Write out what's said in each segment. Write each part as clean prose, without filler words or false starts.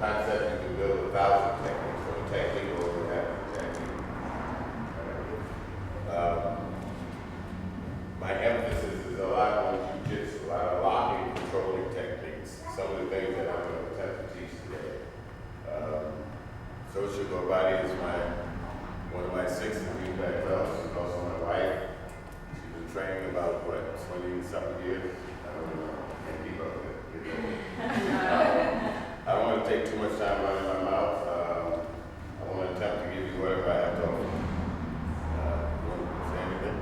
concept you can build 1,000 techniques from a technique or you have a technique. My emphasis is a lot on Zujitsu, a lot of locking, controlling techniques. Some of the things that I'm going to attempt to teach today. Zosia Gorbaty is one of my 6 degree black belts. She's also my wife. She's been training about, what, 20-something years? I don't know. I can't keep up with it. I don't want to take too much time running my mouth. I want to attempt to give you whatever I have to offer. You want to say anything?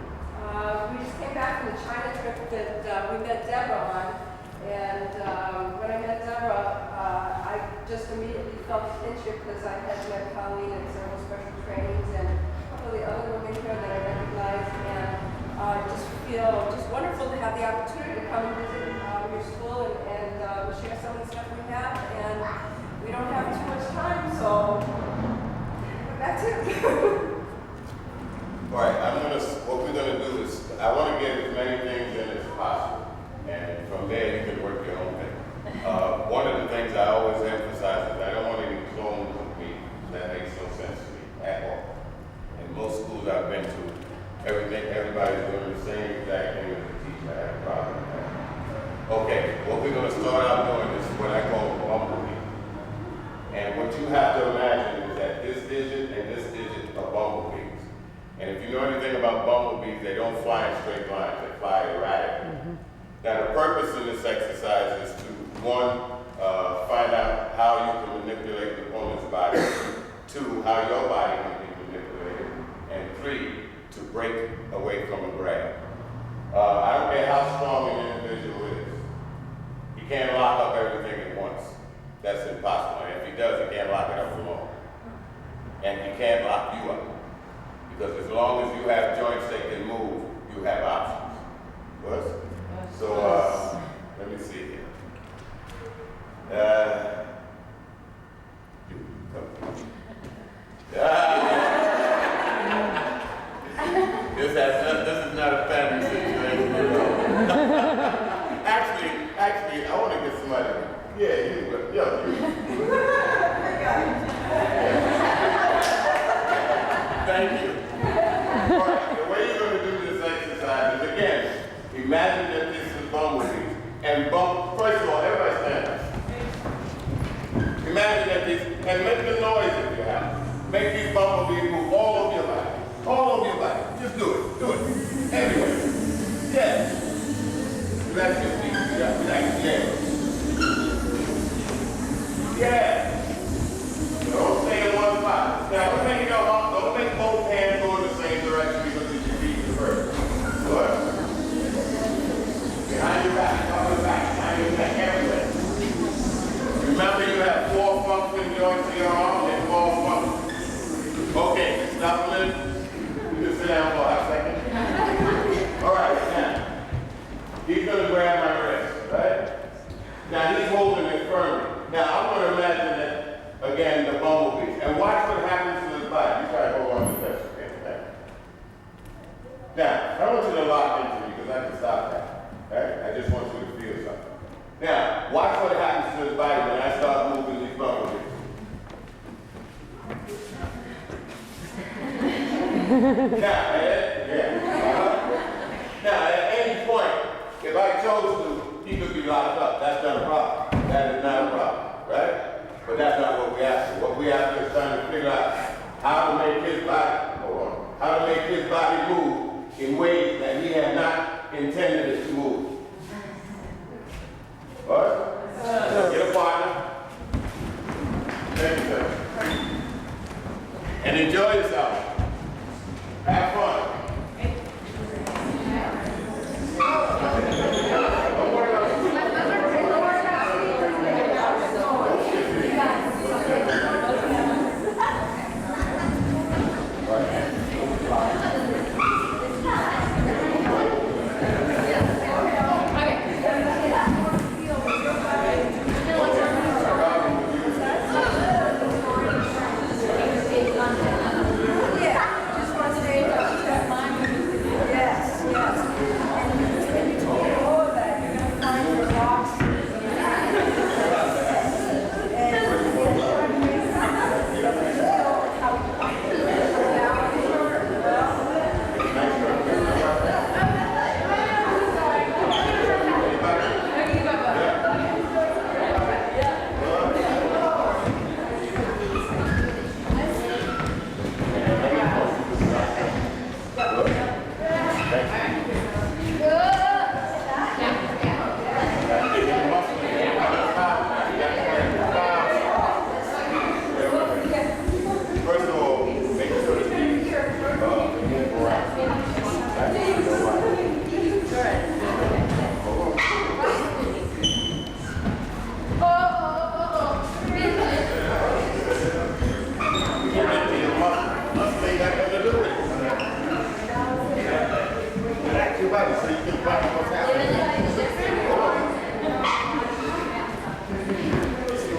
We just came back from the China trip that we met Deborah on. And when I met Deborah, I just immediately felt kinship because I had met Colleen at several special trainings and a couple of the other women here that I recognized. And I just feel just wonderful to have the opportunity to come and visit your school and share some of the stuff we have. And we don't have too much time, so that's it. All right, what we're going to do is, I want to get as many things in as possible. And from there, you can work your own thing. One of the things I always emphasize is I don't want any clones of me. That makes no sense to me at all. In most schools I've been to, everybody's doing the same exact thing as the teacher. I have a problem with that. Okay, what we're going to start out doing is what I call Bumblebee. And what you have to imagine is that this digit and this digit are bumblebees. And if you know anything about bumblebees, they don't fly in straight lines, they fly erratically. Now the purpose of this exercise is to, 1, find out how you can manipulate the opponent's body, 2, how your body can be manipulated, and 3, to break away from a grab. I don't care how strong an individual is. He can't lock up everything at once. That's impossible. And if he does, he can't lock it up for long. And he can't lock you up. Because as long as you have joints that can move, you have options. What? So, let me see here. This is not a family situation at all. Actually, I want to get somebody. Yeah, you. Thank you. All right, the way you're going to do this exercise is, again, imagine that this is Bumblebee. And first of all, everybody stand up. Imagine that these, and make the noise if you have. Make these bumblebees move all over your body. All over your body. Just do it. Everywhere. Yeah. Relax your feet. Relax. Yeah. Don't stay in one spot. Now, don't make both hands go in the same direction because it's your feet first. Good. Behind your back, up your back, behind your back, everywhere. Remember, you have 4 functioning joints in your arm and 4 functions. Okay, stop a minute. You can sit down for a second. All right, now, he's going to grab my wrist, right? Now, he's holding it firmly. Now, I want to imagine that, again, the bumblebees. And watch what happens to his body. You try to hold on to this, okay? Now, I want you to lock into me because I can stop that. Right? I just want you to feel something. Now, watch what happens to his body when I start moving these bumblebees. Now, at any point, if I chose to, he could be locked up. That's not a problem. That is not a problem, right? But that's not what we after. What we after is trying to figure out how to make his body move in ways that he had not intended it to move. All right? Get a partner. Thank you, sir. And enjoy yourself. Have fun. Don't worry about it.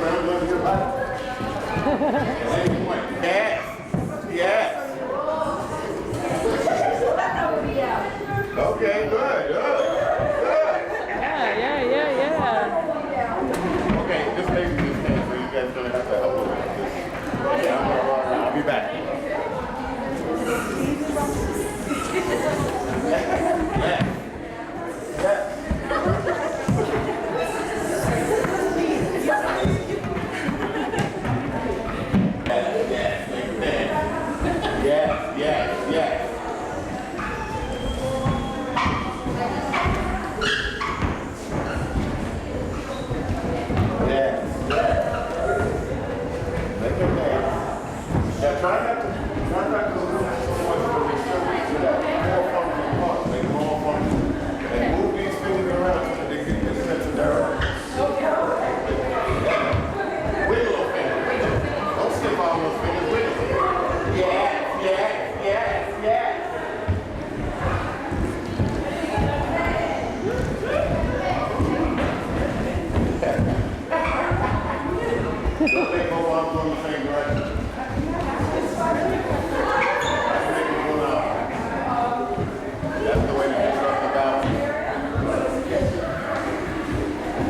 friend look at your body. Yes. Yes. Okay, good, good, good. Yeah. Okay, this lady just came, so you guys gonna have to help her with this. Yeah, I'm gonna run now. I'll be back. Yes. Yes. Yes, yes, yes. Yes, yes. Make it dance. Now try not to lose so much for the more function parts, make more function. And move these fingers around so they get this sense of direction. Wiggle a finger, wiggle. Don't skip all those fingers, wiggle. Yes, yes, yes, yes. Don't make both arms go in the same direction. That's the way to construct the balance.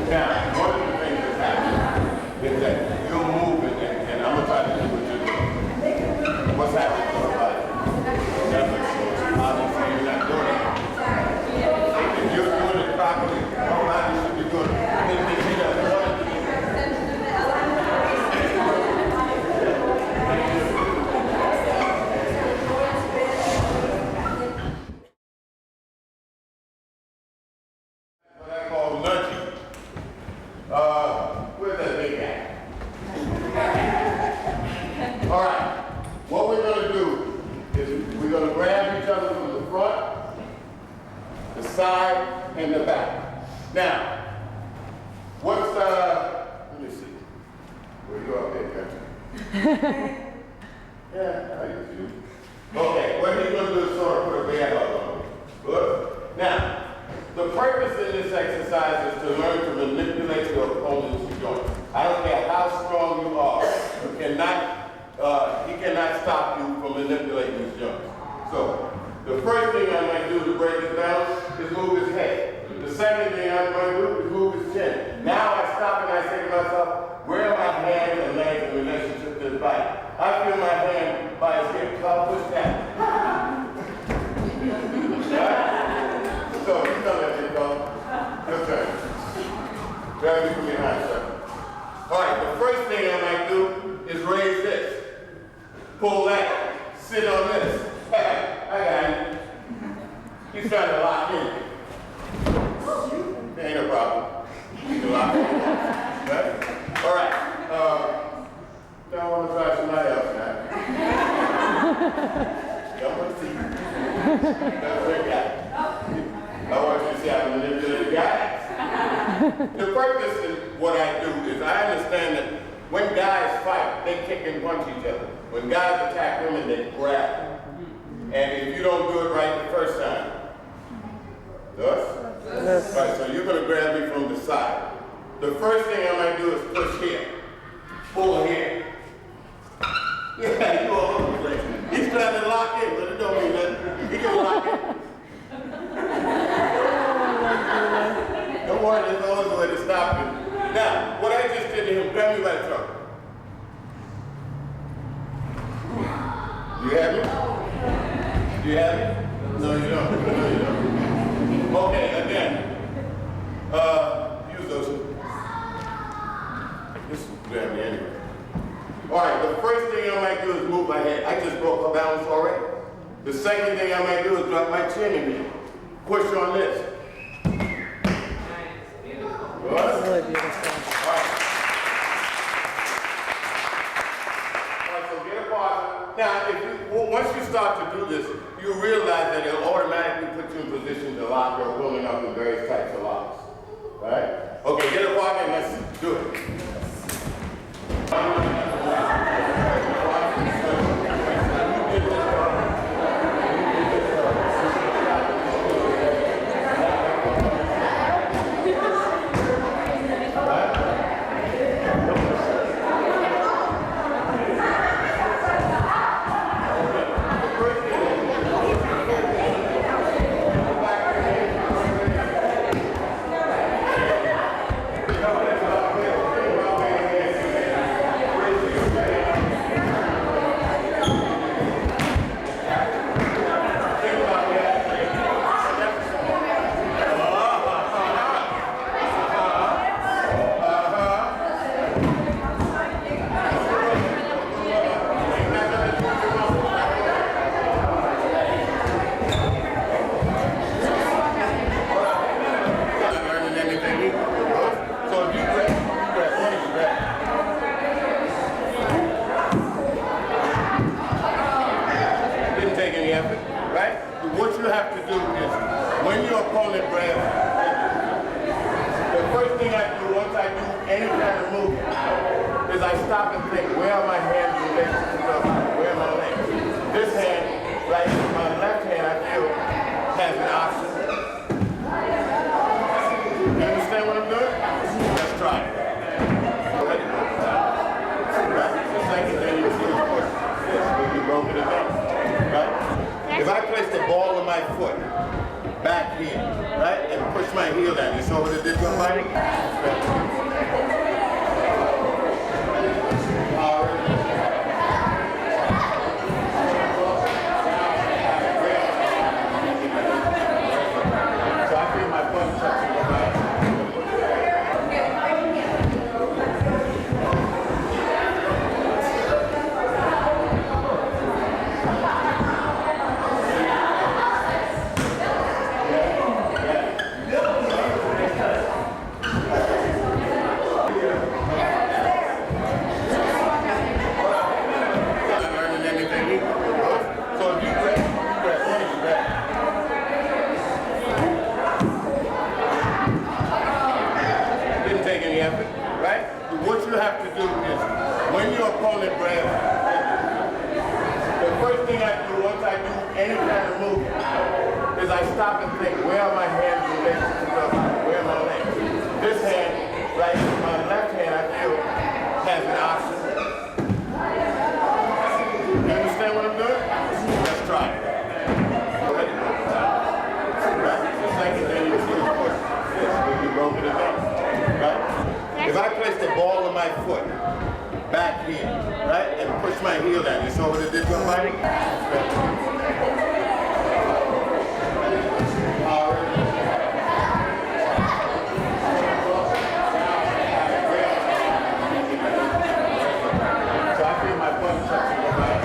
Now, one of the things that's happening is that you'll move it, and I'm going to try to do what you're doing. What's happening to your body? Nothing. So obviously you're not doing it. If you're doing it properly, your body should be doing it. If you don't want it to be what I call nudging. Where's that big guy? All right. What we're going to do is we're going to grab each other from the front, the side, and the back. Now, what's let me see. Where you up there, Country? Yeah, I use you. Okay, what he's going to do is sort of put a bag up on me. Good? Now, the purpose in this exercise is to learn to manipulate your opponent's joints. I don't care how strong you are, he cannot stop you from manipulating his joints. So, the first thing I might do to break it down is move his head. The second thing I'm going to do is move his chin. Now I stop and I say to myself, where are my hands and legs in relationship to his body? I feel my hand by his hip, so I'll push down. So, you know that, you go. Your turn. Grab me from behind, sir. All right, the first thing I might do is raise this. Pull that. Sit on this. I got it. He's trying to lock in. Ain't no problem. You can lock in. Right? All right. Don't want to try somebody else now. Don't want to see. That's a guy. I want you to see how to manipulate guys. The purpose of what I do is I understand that when guys fight, they kick and punch each other. When guys attack women, they grab them. And if you don't do it right the first time, yes? Right, so you're going to grab me from the side. The first thing I might do is push here. Pull here. Yeah, you all over the place. He's trying to lock in, but it don't mean nothing. He can lock in. Don't worry, there's always a way to stop him. Now, what I just did to him, grab me by the throat. You have it? Do you have it? No, you don't. No, you don't. Okay, again. Use those. This will grab me anyway. All right, the first thing I might do is move my head. I just broke her balance already. The second thing I might do is drop my chin in here. Push on this. Nice, beautiful. Really beautiful. All right. All right, so get a partner. Now, once you start to do this, you realize that it'll automatically put you in position to lock your opponent up in various types of locks. Right? Okay, get a partner and let's do it. I stop and think, where are my hands and legs to the body? Where are my legs? This hand, right, my left hand, I feel, has an option. You understand what I'm doing? Let's try it. Right? The second thing you do is push this when you roll it again. Right? If I place the ball of my foot back here, right, and push my heel down, you saw what it did to my body? If I place the ball of my foot back here, right, and push my heel down, you saw what it did to my body? So I feel my butt touching your body.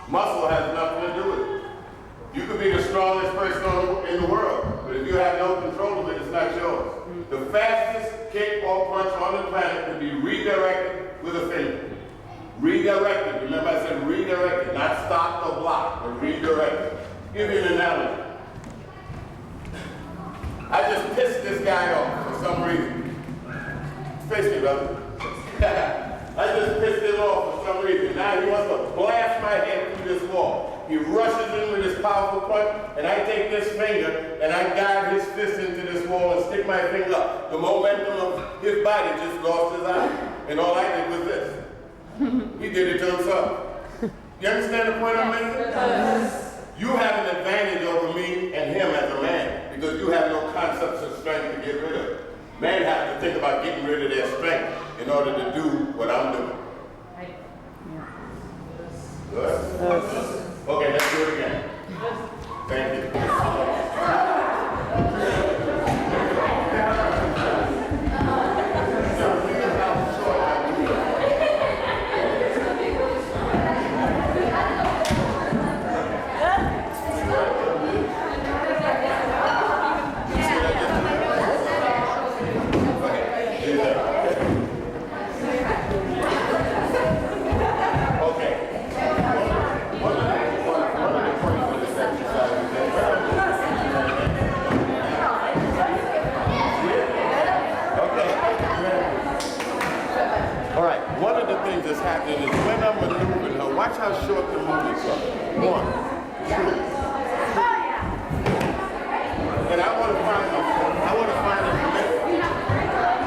Muscle has nothing to do with it. You could be the strongest person in the world, but if you have no control of it, it's not yours. The fastest kick or punch on the planet can be redirected with a finger. Redirected. Remember I said redirected, not stopped or blocked, but redirected. Give you an analogy. I just pissed this guy off for some reason. Face me, brother. I just pissed him off for some reason. Now powerful punch, and I take this finger and I guide his fist into this wall and stick my finger up, the momentum of his body just lost his eye. And all I did was this. He did it to himself. You understand the point I'm making? Yes. You have an advantage over me and him as a man because you have no concepts of strength to get rid of. Men have to think about getting rid of their strength in order to do what I'm doing. Good? Okay, let's do it again. Thank you. That's happening is when I'm maneuvering her, watch how short the movements are. 1, 2. And I want to find a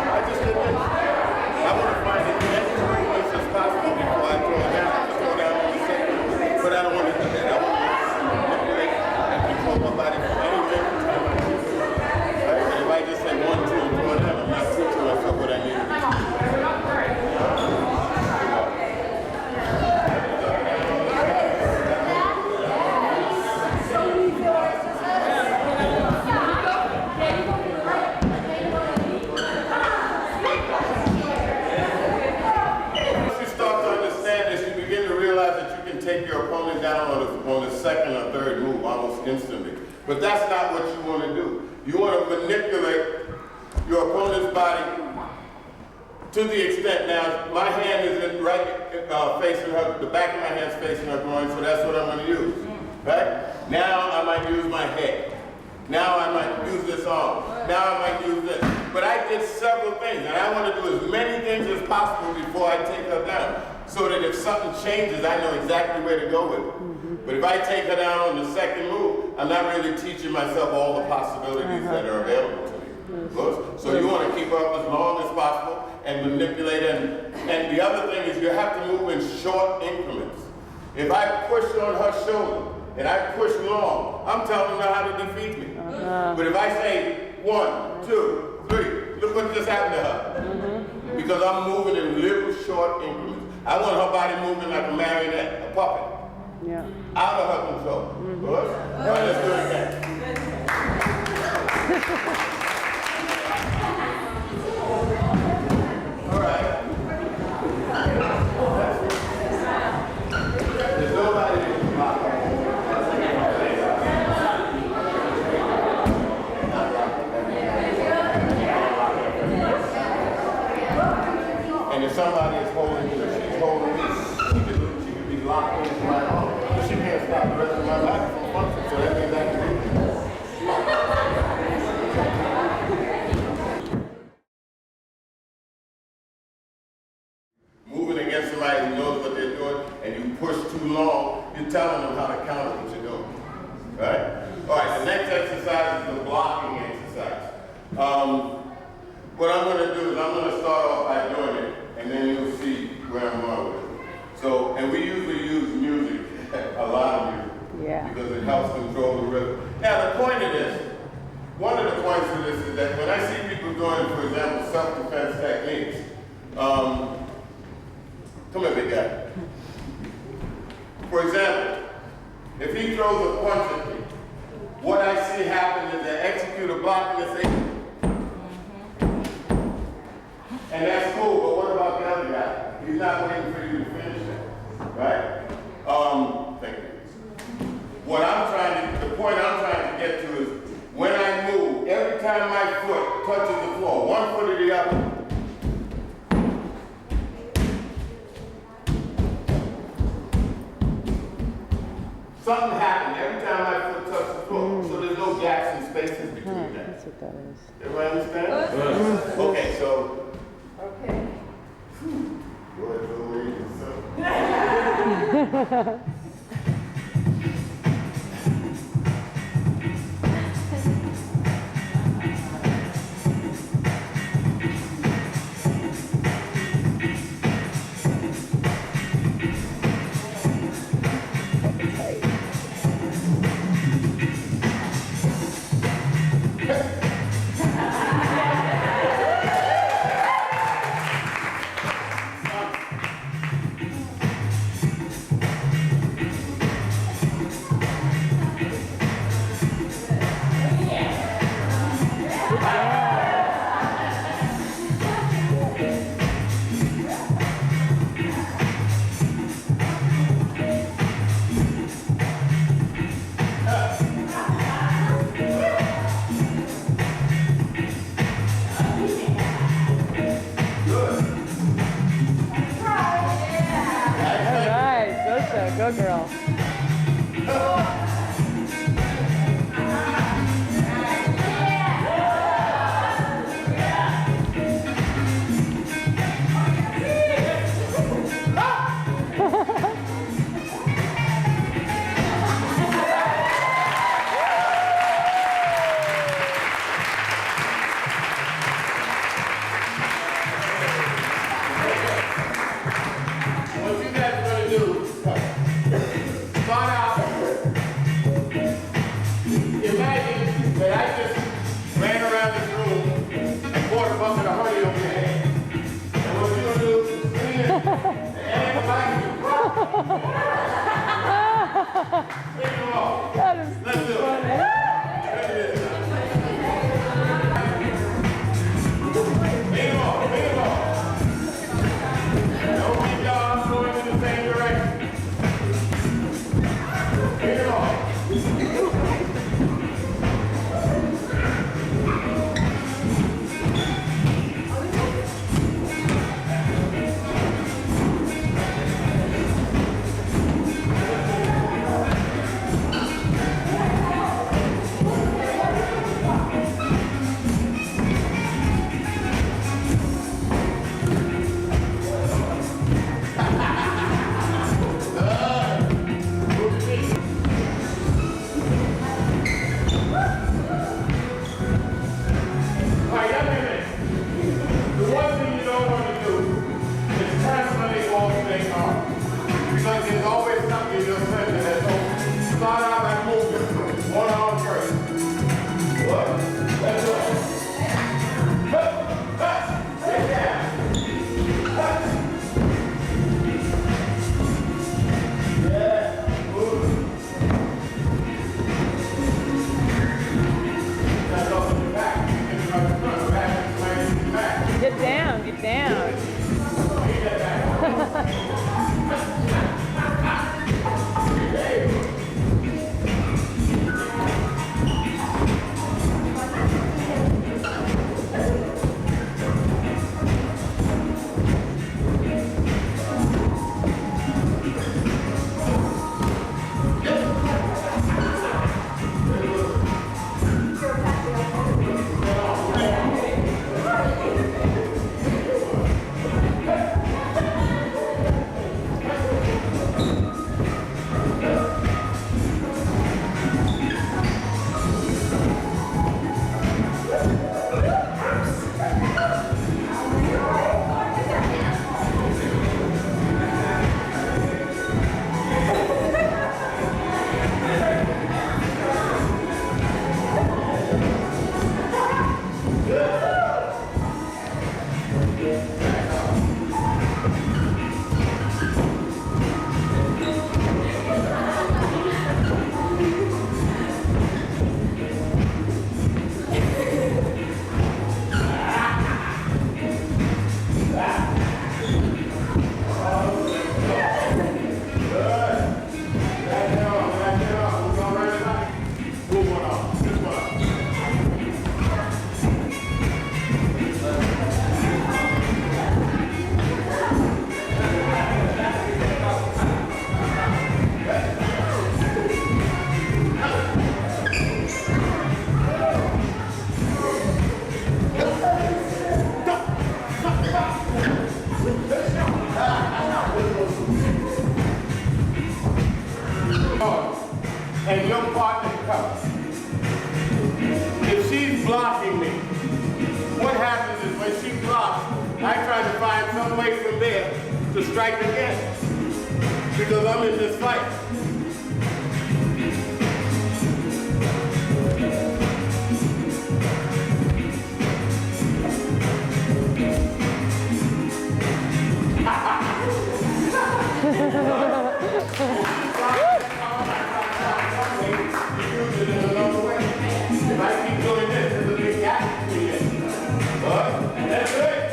I just did this. I want to find as many movements as possible before I throw it down. I just throw down on the second. But I don't want to do that. I want to manipulate and control my body from any given time I choose. Right? And if I just say 1, 2, and throw it down, I'm not teaching myself what I need to do. Take your opponent down on the second or third move almost instantly. But that's not what you want to do. You want to manipulate your opponent's body to the extent, now my hand is facing her, the back of my hand is facing her groin, so that's what I'm going to use. Right? Now I might use my head. Now I might use this arm. Now I might use this. But I did several things, and I want to do as many things as possible before I take her down, so that if something changes, I know exactly where to go with it. But if I take her down on the second move, I'm not really teaching myself all the possibilities that are available to me. So you want to keep her up as long as possible and manipulate it. And the other thing is you have to move in short increments. If I push on her shoulder and I push long, I'm telling her how to defeat me. But if I say 1, 2, 3, look what just happened to her. Because I'm moving in little short increments. I want her body moving like a marionette, a puppet. Out of her control. Good? All right, let's do it again. All right. There's nobody that can block her. And if somebody is holding you, she's holding me, she could be locked into my arm. But she can't stop the rest of my life from functioning, so that means I can do it. Moving against somebody who knows what they're doing, and you push too long, you're telling them how to counter what you're doing. Right? All right, the next exercise is the blocking exercise. What I'm going to do is I'm going to start off by doing it, and then you'll see where I'm going with it. So, and we usually use music, a lot of music, because it helps control the rhythm. Now, the point of this, one of the points of this is that when I see people doing, for example, self-defense techniques, come here, big guy. For example, if he throws a punch at me, what I see happen is they execute a block and they say, and that's cool, but what about the other guy? He's not waiting for you to finish it, right? Thank you. The point I'm trying to get to is, when I move, every time my foot touches the floor, one foot or the other, something happened every time my foot touches the floor, so there's no gaps and spaces between that. That's what that is. Everybody understand? Okay, so. Okay. Go girl. What you guys are gonna do, start out, imagine that I just ran around this room and poured a bucket of honey over your head. And what you're gonna do is clean it, and everybody can rock. Clean them off. That is Let's do it. funny. Look at this now. Clean them off, clean them off. Don't keep your arms going in the same direction. Clean it off. Get down, get down. And your partner comes. If she's blocking me, what happens is when she blocks, I try to find some way from there to strike again. Because I'm in this fight. If I keep doing this, there's a big gap between it. But that's good.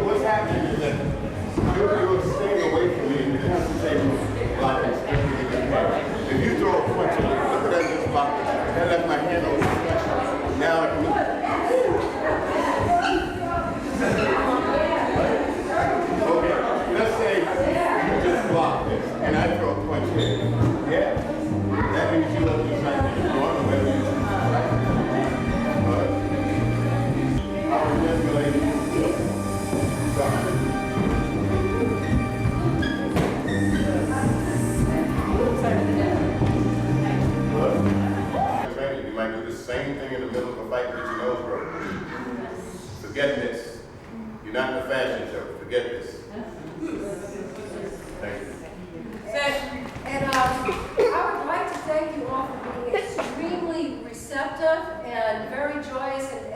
What's happening? forgetting this. You're not in the fashion show. Forget this. Thank you. And I would like to thank you all for being extremely receptive and very joyous and